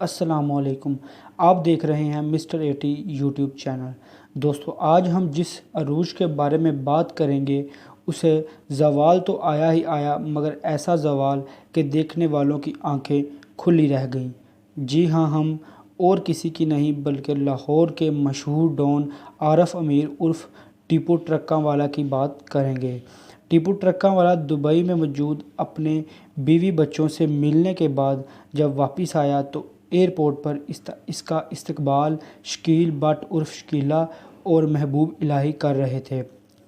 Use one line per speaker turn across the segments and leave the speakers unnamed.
السلام علیکم، آپ دیکھ رہے ہیں مسٹر 80 یوٹیوب چینل۔ دوستو، آج ہم جس عروج کے بارے میں بات کریں گے اسے زوال تو آیا ہی آیا، مگر ایسا زوال کہ دیکھنے والوں کی آنکھیں کھلی رہ گئیں۔ جی ہاں، ہم اور کسی کی نہیں بلکہ لاہور کے مشہور ڈان عارف امیر عرف ٹیپو ٹرکاں والا کی بات کریں گے۔ ٹیپو ٹرکاں والا دبئی میں موجود اپنے بیوی بچوں سے ملنے کے بعد جب واپس آیا تو ایئرپورٹ پر اس کا استقبال شکیل بٹ عرف شکیلہ اور محبوب الہی کر رہے تھے۔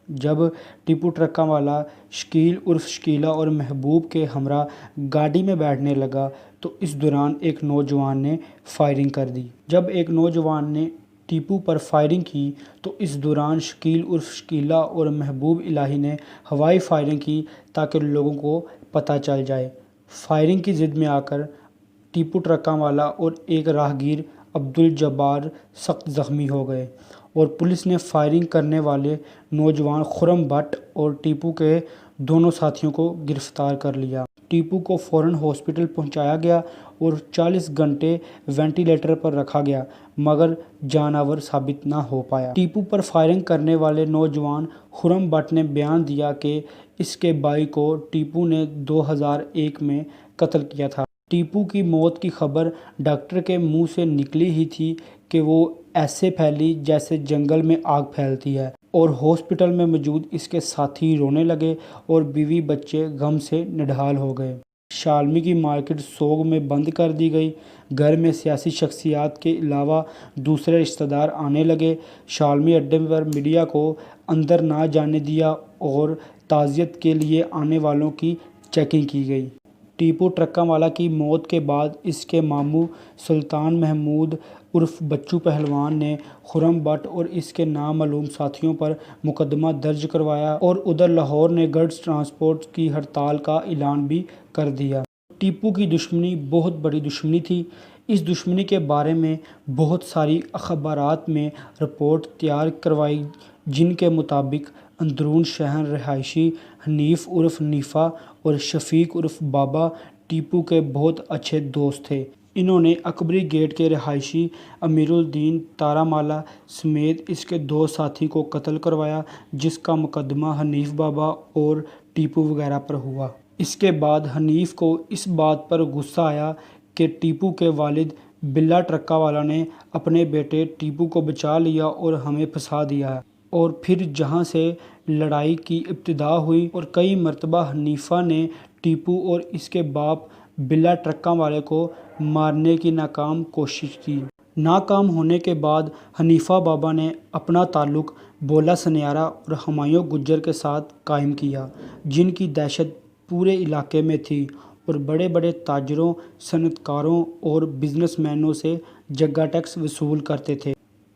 جب ٹیپو ٹرکاں والا شکیل عرف شکیلہ اور محبوب کے ہمراہ گاڑی میں بیٹھنے لگا تو اس دوران ایک نوجوان نے فائرنگ کر دی۔ جب ایک نوجوان نے ٹیپو پر فائرنگ کی تو اس دوران شکیل عرف شکیلہ اور محبوب الہی نے ہوائی فائرنگ کی تاکہ لوگوں کو پتہ چل جائے۔ فائرنگ کی زد میں آ کر ٹیپو ٹرکاں والا اور ایک راہگیر عبدالجبار سخت زخمی ہو گئے اور پولیس نے فائرنگ کرنے والے نوجوان خرم بٹ اور ٹیپو کے دونوں ساتھیوں کو گرفتار کر لیا۔ ٹیپو کو فوراً ہاسپٹل پہنچایا گیا اور 40 گھنٹے وینٹی لیٹر پر رکھا گیا مگر جانور ثابت نہ ہو پایا۔ ٹیپو پر فائرنگ کرنے والے نوجوان خرم بٹ نے بیان دیا کہ اس کے بھائی کو ٹیپو نے 2001 میں قتل کیا تھا۔ ٹیپو کی موت کی خبر ڈاکٹر کے منہ سے نکلی ہی تھی کہ وہ ایسے پھیلی جیسے جنگل میں آگ پھیلتی ہے، اور ہاسپٹل میں موجود اس کے ساتھی رونے لگے اور بیوی بچے غم سے نڈھال ہو گئے۔ شالمی کی مارکیٹ سوگ میں بند کر دی گئی۔ گھر میں سیاسی شخصیات کے علاوہ دوسرے رشتہ دار آنے لگے۔ شالمی اڈے پر میڈیا کو اندر نہ جانے دیا اور تعزیت کے لیے آنے والوں کی چیکنگ کی گئی۔ ٹیپو ٹرکاں والا کی موت کے بعد اس کے ماموں سلطان محمود عرف بچو پہلوان نے خرم بٹ اور اس کے نامعلوم ساتھیوں پر مقدمہ درج کروایا اور ادھر لاہور نے گڈز ٹرانسپورٹ کی ہڑتال کا اعلان بھی کر دیا۔ ٹیپو کی دشمنی بہت بڑی دشمنی تھی۔ اس دشمنی کے بارے میں بہت ساری اخبارات میں رپورٹ تیار کروائی جن کے مطابق اندرون شہر رہائشی حنیف عرف حنیفہ اور شفیق عرف بابا ٹیپو کے بہت اچھے دوست تھے۔ انہوں نے اکبری گیٹ کے رہائشی امیر الدین تارامالا سمیت اس کے 2 ساتھی کو قتل کروایا جس کا مقدمہ حنیف بابا اور ٹیپو وغیرہ پر ہوا۔ اس کے بعد حنیف کو اس بات پر غصہ آیا کہ ٹیپو کے والد بلّا ٹرکاں والا نے اپنے بیٹے ٹیپو کو بچا لیا اور ہمیں پھنسا دیا ہے، اور پھر جہاں سے لڑائی کی ابتدا ہوئی اور کئی مرتبہ حنیفہ نے ٹیپو اور اس کے باپ بلّا ٹرکاں والے کو مارنے کی ناکام کوشش کی۔ ناکام ہونے کے بعد حنیفہ بابا نے اپنا تعلق بولا سنیارا اور ہمایوں گجر کے ساتھ قائم کیا جن کی دہشت پورے علاقے میں تھی اور بڑے بڑے تاجروں، صنعت کاروں اور بزنس مینوں سے جگہ ٹیکس وصول کرتے تھے۔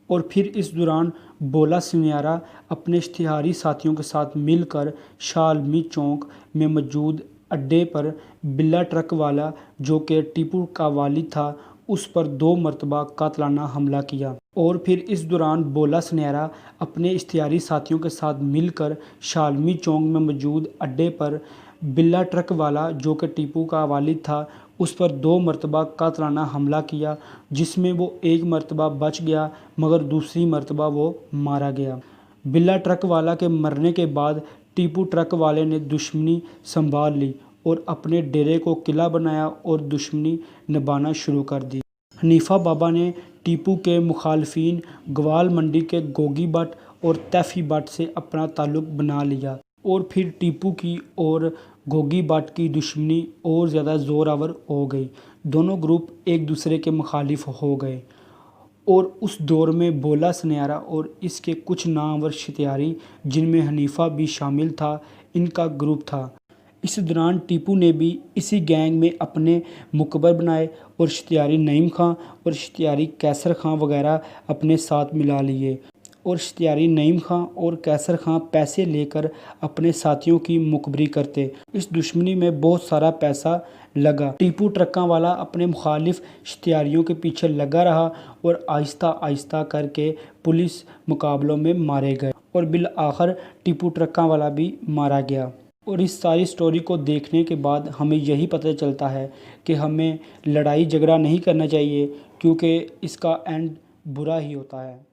اور پھر اس دوران بولا سنیارا اپنے اشتہاری ساتھیوں کے ساتھ مل کر شالمی چوک میں موجود اڈے پر بلّا ٹرک والا جو کہ ٹیپو کا والد تھا اس پر 2 مرتبہ قاتلانہ حملہ کیا۔ اور پھر اس دوران بولا سنیارا اپنے اشتہاری ساتھیوں کے ساتھ مل کر شالمی چوک میں موجود اڈے پر بلّا ٹرک والا جو کہ ٹیپو کا والد تھا اس پر 2 مرتبہ قاتلانہ حملہ کیا جس میں وہ 1 مرتبہ بچ گیا مگر دوسری مرتبہ وہ مارا گیا۔ بلّا ٹرک والا کے مرنے کے بعد ٹیپو ٹرک والے نے دشمنی سنبھال لی اور اپنے ڈیرے کو قلعہ بنایا اور دشمنی نبھانا شروع کر دی۔ حنیفہ بابا نے ٹیپو کے مخالفین گوال منڈی کے گوگی بٹ اور تیفی بٹ سے اپنا تعلق بنا لیا اور پھر ٹیپو کی اور گوگی بٹ کی دشمنی اور زیادہ زور آور ہو گئی۔ دونوں گروپ ایک دوسرے کے مخالف ہو گئے اور اس دور میں بولا سنیارا اور اس کے کچھ نامور اشتہاری جن میں حنیفہ بھی شامل تھا ان کا گروپ تھا۔ اس دوران ٹیپو نے بھی اسی گینگ میں اپنے مقبر بنائے اور اشتہاری نعیم خاں اور اشتہاری کیسر خاں وغیرہ اپنے ساتھ ملا لیے اور اشتہاری نعیم خاں اور کیسر خاں پیسے لے کر اپنے ساتھیوں کی مقبری کرتے۔ اس دشمنی میں بہت سارا پیسہ لگا۔ ٹیپو ٹرکاں والا اپنے مخالف اشتہاریوں کے پیچھے لگا رہا اور آہستہ آہستہ کر کے پولیس مقابلوں میں مارے گئے اور بالآخر ٹیپو ٹرکاں والا بھی مارا گیا۔ اور اس ساری سٹوری کو دیکھنے کے بعد ہمیں یہی پتہ چلتا ہے کہ ہمیں لڑائی جھگڑا نہیں کرنا چاہیے، کیونکہ اس کا اینڈ برا ہی ہوتا ہے۔